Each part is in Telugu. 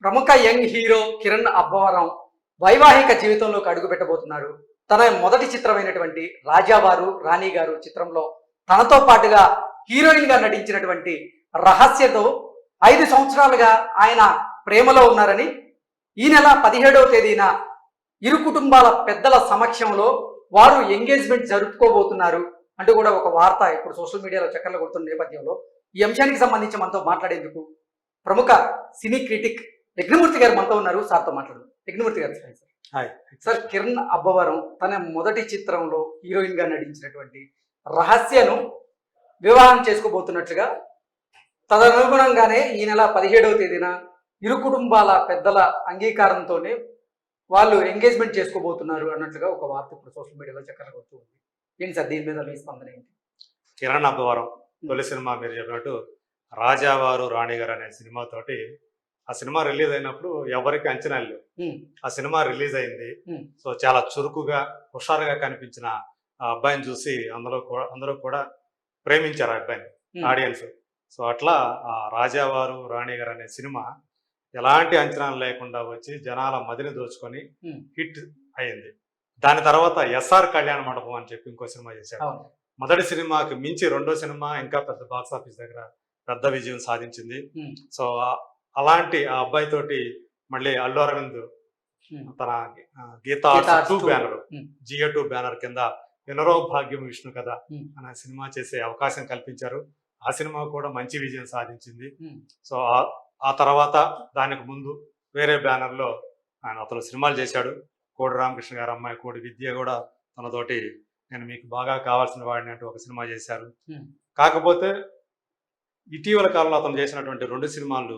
ప్రముఖ యంగ్ హీరో కిరణ్ అబ్బవరం వైవాహిక జీవితంలోకి అడుగు పెట్టబోతున్నారు. తన మొదటి చిత్రమైనటువంటి రాజావారు రాణి గారు చిత్రంలో తనతో పాటుగా హీరోయిన్ గా నటించినటువంటి రహస్యతో 5 సంవత్సరాలుగా ఆయన ప్రేమలో ఉన్నారని ఈ నెల 17వ తేదీన ఇరు కుటుంబాల పెద్దల సమక్షంలో వారు ఎంగేజ్మెంట్ జరుపుకోబోతున్నారు అంటూ కూడా ఒక వార్త ఇప్పుడు సోషల్ మీడియాలో చక్కర్లు కొడుతున్న నేపథ్యంలో ఈ అంశానికి సంబంధించి మనతో మాట్లాడేందుకు ప్రముఖ సినీ క్రిటిక్ యజ్ఞమూర్తి గారు మనతో ఉన్నారు. సార్తో మాట్లాడదాం. యజ్ఞమూర్తి గారు హాయ్ సార్. కిరణ్ అబ్బవరం తన మొదటి చిత్రంలో హీరోయిన్ గా నటించినటువంటి రహస్యను వివాహం చేసుకోబోతున్నట్లుగా తదనుగుణంగానే ఈ నెల 17వ తేదీన ఇరు కుటుంబాల పెద్దల అంగీకారంతోనే వాళ్ళు ఎంగేజ్మెంట్ చేసుకోబోతున్నారు అన్నట్లుగా ఒక వార్త ఇప్పుడు సోషల్ మీడియాలో చక్కర్లు కొడుతూ ఉంది. ఏంటి సార్ దీని మీద మీ స్పందన ఏంటి? కిరణ్ అబ్బవరం తొలి సినిమా మీరు చెప్పినట్టు రాజావారు రాణి గారు అనే సినిమాతోటి ఆ సినిమా రిలీజ్ అయినప్పుడు ఎవరికి అంచనాలు లేవు. ఆ సినిమా రిలీజ్ అయింది. సో చాలా చురుకుగా హుషారుగా కనిపించిన ఆ అబ్బాయిని చూసి అందరూ కూడా ప్రేమించారు ఆ అబ్బాయిని, ఆడియన్స్. సో అట్లా ఆ రాజావారు రాణి గారు అనే సినిమా ఎలాంటి అంచనాలు లేకుండా వచ్చి జనాల మదిని దోచుకొని హిట్ అయింది. దాని తర్వాత ఎస్ఆర్ కళ్యాణ మండపం అని చెప్పి ఇంకో సినిమా చేశాడు. మొదటి సినిమాకి మించి రెండో సినిమా ఇంకా పెద్ద బాక్స్ ఆఫీస్ దగ్గర పెద్ద విజయం సాధించింది. సో అలాంటి ఆ అబ్బాయి తోటి మళ్ళీ అల్లు అరవింద్ తన గీతా 2 బ్యానర్ జియో 2 బ్యానర్ కింద ఎనరో భాగ్యం విష్ణు కథ అనే సినిమా చేసే అవకాశం కల్పించారు. ఆ సినిమా కూడా మంచి విజయం సాధించింది. సో ఆ తర్వాత దానికి ముందు వేరే బ్యానర్ లో అతను సినిమాలు చేశాడు. కోడి రామకృష్ణ గారు అమ్మాయి కోడి విద్య కూడా తనతోటి నేను మీకు బాగా కావాల్సిన వాడిని అంటూ ఒక సినిమా చేశారు. కాకపోతే ఇటీవల కాలంలో అతను చేసినటువంటి 2 సినిమాలు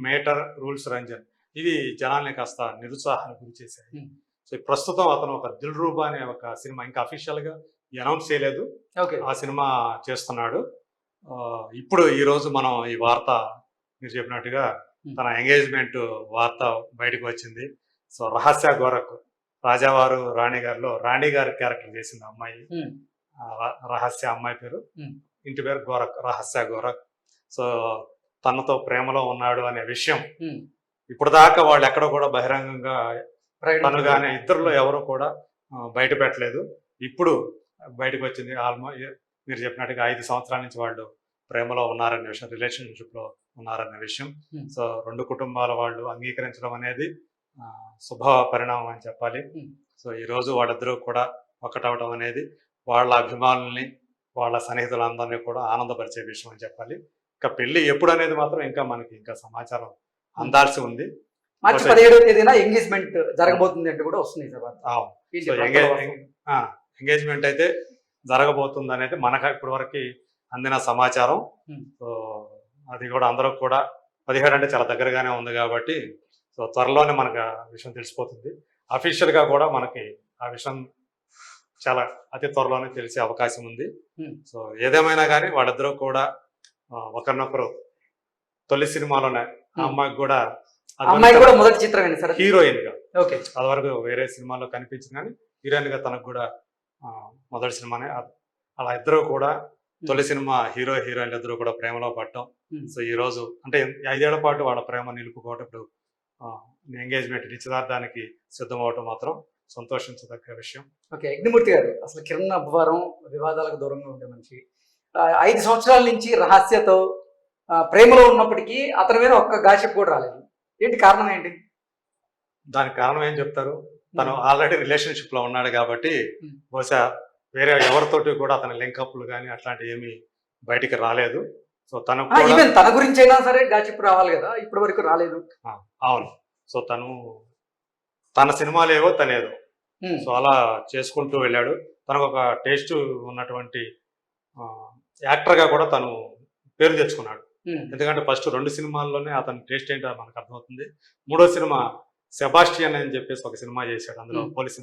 మేటర్, రూల్స్ రంజన్, ఇవి జనాల్ని కాస్త నిరుత్సాహానికి గురి చేశాయి. సో ప్రస్తుతం అతను ఒక దిల్ రూబా అనే ఒక సినిమా ఇంకా అఫీషియల్ గా అనౌన్స్ చేయలేదు, ఆ సినిమా చేస్తున్నాడు. ఇప్పుడు ఈ రోజు మనం ఈ వార్త మీరు చెప్పినట్టుగా తన ఎంగేజ్మెంట్ వార్త బయటకు వచ్చింది. సో రహస్య గోరక్ రాజావారు రాణి గారిలో రాణి గారి క్యారెక్టర్ చేసింది అమ్మాయి. రహస్య అమ్మాయి పేరు, ఇంటి పేరు గోరక్, రహస్య గోరక్. సో తనతో ప్రేమలో ఉన్నాడు అనే విషయం ఇప్పుడు దాకా వాళ్ళు ఎక్కడ కూడా బహిరంగంగా తను కానీ ఇద్దరులో ఎవరు కూడా బయట పెట్టలేదు. ఇప్పుడు బయటకు వచ్చింది. మీరు చెప్పినట్టుగా 5 సంవత్సరాల నుంచి వాళ్ళు ప్రేమలో ఉన్నారనే విషయం, రిలేషన్షిప్ లో ఉన్నారనే విషయం. సో 2 కుటుంబాల వాళ్ళు అంగీకరించడం అనేది శుభ పరిణామం అని చెప్పాలి. సో ఈ రోజు వాళ్ళిద్దరూ కూడా ఒకటవడం అనేది వాళ్ళ అభిమానుల్ని, వాళ్ళ సన్నిహితులందరినీ కూడా ఆనందపరిచే విషయం అని చెప్పాలి. ఇంకా పెళ్లి ఎప్పుడు అనేది మాత్రం ఇంకా మనకి ఇంకా సమాచారం అందాల్సి ఉంది. మార్చి 17వ తేదీన ఎంగేజ్మెంట్ జరగబోతుంది అంటే కూడా వస్తుంది. ఎంగేజ్మెంట్ అయితే జరగబోతుంది అనేది మనకు ఇప్పటి వరకు అందిన సమాచారం. సో అది కూడా అందరూ కూడా 17 అంటే చాలా దగ్గరగానే ఉంది కాబట్టి సో త్వరలోనే మనకు ఆ విషయం తెలిసిపోతుంది. అఫీషియల్ గా కూడా మనకి ఆ విషయం చాలా అతి త్వరలోనే తెలిసే అవకాశం ఉంది. సో ఏదేమైనా కానీ వాళ్ళిద్దరూ కూడా ఒకరినొకరు తొలి సినిమాలోనే అమ్మాయికి కూడా మొదటి చిత్రమే సార్ హీరోయిన్ గా, అది వరకు వేరే సినిమాలో కనిపించింది కానీ హీరోయిన్ గా తనకు కూడా మొదటి సినిమానే. అలా ఇద్దరు కూడా తొలి సినిమా హీరో హీరోయిన్లు ఇద్దరు కూడా ప్రేమలో పడటం. సో ఈ రోజు అంటే 5 ఏళ్ల పాటు వాళ్ళ ప్రేమ నిలుపుకోవటం, ఇప్పుడు ఎంగేజ్మెంట్ నిశ్చితార్థానికి సిద్ధమవటం మాత్రం సంతోషించదగ్గ విషయం. ఓకే యజ్ఞమూర్తి గారు, అసలు కిరణ్ అబ్బవరం వివాదాలకు దూరంగా ఉండే మనిషి. 5 సంవత్సరాల నుంచి రహస్యతో ప్రేమలో ఉన్నప్పటికీ అతని మీద ఒక్క గాసిప్ కూడా రాలేదు. ఏంటి కారణం ఏంటి? దానికి కారణం ఏం చెప్తారు? తను ఆల్రెడీ రిలేషన్షిప్ లో ఉన్నాడు కాబట్టి బహుశా వేరే ఎవరితోటి కూడా అతని లింకప్లు కానీ అట్లాంటివి ఏమి బయటికి రాలేదు. సో తన గురించి అయినా సరే గాసిప్ రావాలి కదా, ఇప్పటి వరకు రాలేదు. అవును. సో తన సినిమాలు ఏవో తనేదో సో అలా చేసుకుంటూ వెళ్ళాడు. తనకు ఒక టేస్ట్ ఉన్నటువంటి యాక్టర్ గా కూడా తను పేరు తెచ్చుకున్నాడు. ఎందుకంటే ఫస్ట్ 2 సినిమాల్లోనే అతని టేస్ట్ ఏంటో మనకు అర్థమవుతుంది. 3వ సినిమా సెబాస్టియన్ అని చెప్పేసి ఒక సినిమా చేశాడు, అందులో పోలీస్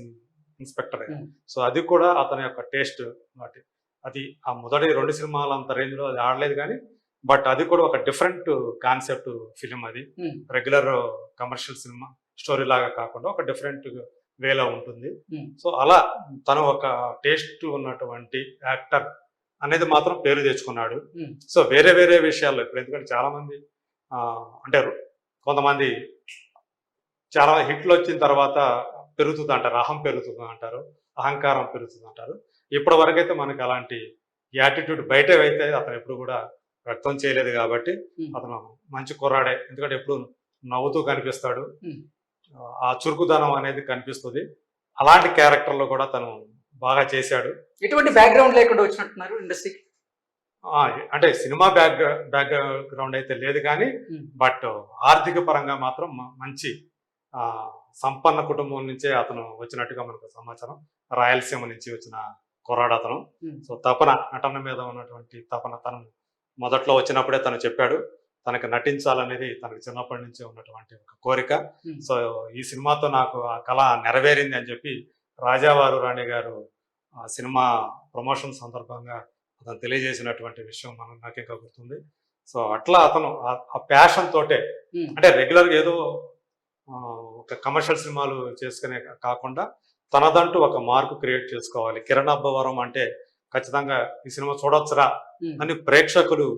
ఇన్స్పెక్టర్. సో అది కూడా అతని యొక్క టేస్ట్. అది ఆ మొదటి 2 సినిమాలు అంత రేంజ్ లో అది ఆడలేదు కానీ బట్ అది కూడా ఒక డిఫరెంట్ కాన్సెప్ట్ ఫిలిం. అది రెగ్యులర్ కమర్షియల్ సినిమా స్టోరీ లాగా కాకుండా ఒక డిఫరెంట్ వేలో ఉంటుంది. సో అలా తను ఒక టేస్ట్ ఉన్నటువంటి యాక్టర్ అనేది మాత్రం పేరు తెచ్చుకున్నాడు. సో వేరే వేరే విషయాల్లో ఇప్పుడు ఎందుకంటే చాలా మంది అంటే కొంతమంది చాలా హిట్లు వచ్చిన తర్వాత పెరుగుతుంది అంటారు, అహం పెరుగుతుంది అంటారు, అహంకారం పెరుగుతుంది అంటారు. ఇప్పటి వరకైతే మనకి అలాంటి యాటిట్యూడ్ బయట అయితే అతను ఎప్పుడు కూడా వ్యక్తం చేయలేదు కాబట్టి అతను మంచి కుర్రాడే. ఎందుకంటే ఎప్పుడు నవ్వుతూ కనిపిస్తాడు, ఆ చురుకుదనం అనేది కనిపిస్తుంది. అలాంటి క్యారెక్టర్లో కూడా తను బాగా చేశాడు. ఎటువంటి బ్యాక్గ్రౌండ్ లేకుండా వచ్చినట్టున్నారు ఇండస్ట్రీకి? అంటే సినిమా బ్యాక్గ్రౌండ్ అయితే లేదు కానీ బట్ ఆర్థిక పరంగా మాత్రం మంచి సంపన్న కుటుంబం నుంచే అతను వచ్చినట్టుగా మనకు సమాచారం. రాయలసీమ నుంచి వచ్చిన కుర్రాడు అతను. సో తపన, నటన మీద ఉన్నటువంటి తపన తను మొదట్లో వచ్చినప్పుడే తను చెప్పాడు తనకు నటించాలనేది తనకు చిన్నప్పటి నుంచి ఉన్నటువంటి ఒక కోరిక. సో ఈ సినిమాతో నాకు ఆ కళ నెరవేరింది అని చెప్పి రాజావారు రాణి గారు ఆ సినిమా ప్రమోషన్ సందర్భంగా అతను తెలియజేసినటువంటి విషయం నాకు ఇంకా గుర్తుంది. సో అట్లా అతను ఆ ప్యాషన్ తోటే, అంటే రెగ్యులర్గా ఏదో ఒక కమర్షియల్ సినిమాలు చేసుకునే కాకుండా తనదంటూ ఒక మార్కు క్రియేట్ చేసుకోవాలి. కిరణ్ అబ్బవరం అంటే ఖచ్చితంగా ఈ సినిమా చూడొచ్చురా అని ప్రేక్షకులు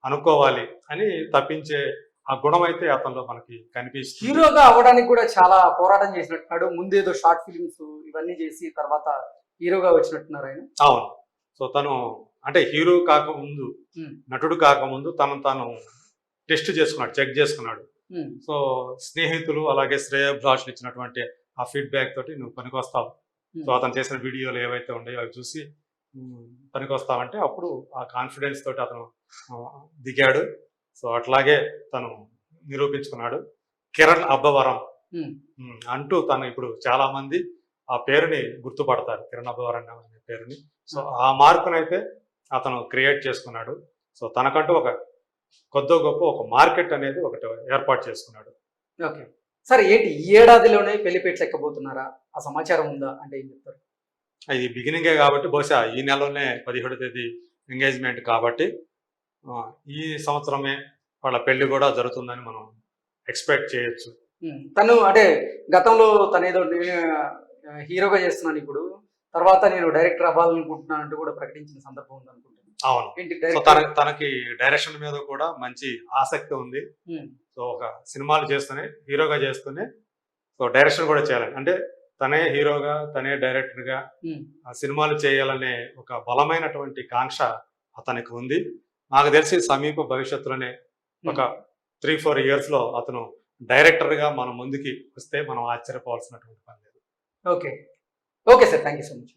అనుకోవాలి అని తప్పించే ఆ గుణం అయితే అతనిలో మనకి కనిపిస్తుంది. హీరోగా అవ్వడానికి కూడా చాలా పోరాటం చేసినట్టున్నాడు. ముందేదో షార్ట్ ఫిల్మ్స్ ఇవన్నీ చేసి తర్వాత హీరోగా వచ్చినట్టున్నారు ఆయన. అవును. సో తను అంటే హీరో కాకముందు, నటుడు కాకముందు తాను టెస్ట్ చేసుకున్నాడు, చెక్ చేసుకున్నాడు. సో స్నేహితులు అలాగే శ్రేయోభిలాషులు ఇచ్చినటువంటి ఆ ఫీడ్బ్యాక్ తోటి నువ్వు పనికొస్తావు, సో అతను చేసిన వీడియోలు ఏవైతే ఉన్నాయో అవి చూసి పనికొస్తావంటే అప్పుడు ఆ కాన్ఫిడెన్స్ తోటి అతను దిగాడు. సో అట్లాగే తను నిరూపించుకున్నాడు. కిరణ్ అబ్బవరం అంటూ తను ఇప్పుడు చాలా మంది ఆ పేరుని గుర్తుపడతారు, కిరణ్ అబ్బవరం అనే పేరుని. సో ఆ మార్పునైతే అతను క్రియేట్ చేసుకున్నాడు. సో తనకంటూ ఒక కొద్ది గొప్ప ఒక మార్కెట్ అనేది ఒకటి ఏర్పాటు చేసుకున్నాడు. ఓకే సార్, ఏంటి ఈ ఏడాదిలోనే పెళ్లిపేటలు ఎక్కబోతున్నారా? ఆ సమాచారం ఉందా? అంటే ఏం చెప్తారు? ఇది బిగినింగే కాబట్టి బహుశా ఈ నెలలోనే 17వ తేదీ ఎంగేజ్మెంట్ కాబట్టి ఈ సంవత్సరమే వాళ్ళ పెళ్లి కూడా జరుగుతుందని మనం ఎక్స్పెక్ట్ చేయొచ్చు. తను అంటే గతంలో తను ఏదో హీరోగా చేస్తున్నాను, ఇప్పుడు తర్వాత నేను డైరెక్టర్ అవ్వాలనుకుంటున్నాను అంటూ కూడా ప్రకటించిన సందర్భం ఉంది అనుకుంటున్నాను. అవును. తనకి డైరెక్షన్ మీద కూడా మంచి ఆసక్తి ఉంది. సో ఒక సినిమాలు చేస్తూనే, హీరోగా చేస్తూనే సో డైరెక్షన్ కూడా చేయాలని, అంటే తనే హీరోగా తనే డైరెక్టర్ గా సినిమాలు చేయాలనే ఒక బలమైనటువంటి కాంక్ష అతనికి ఉంది. నాకు తెలిసి సమీప భవిష్యత్తులోనే ఒక 3-4 years లో అతను డైరెక్టర్ గా మన ముందుకి వస్తే మనం ఆశ్చర్యపోవాల్సినటువంటి పని లేదు. Okay okay sir, thank you so much.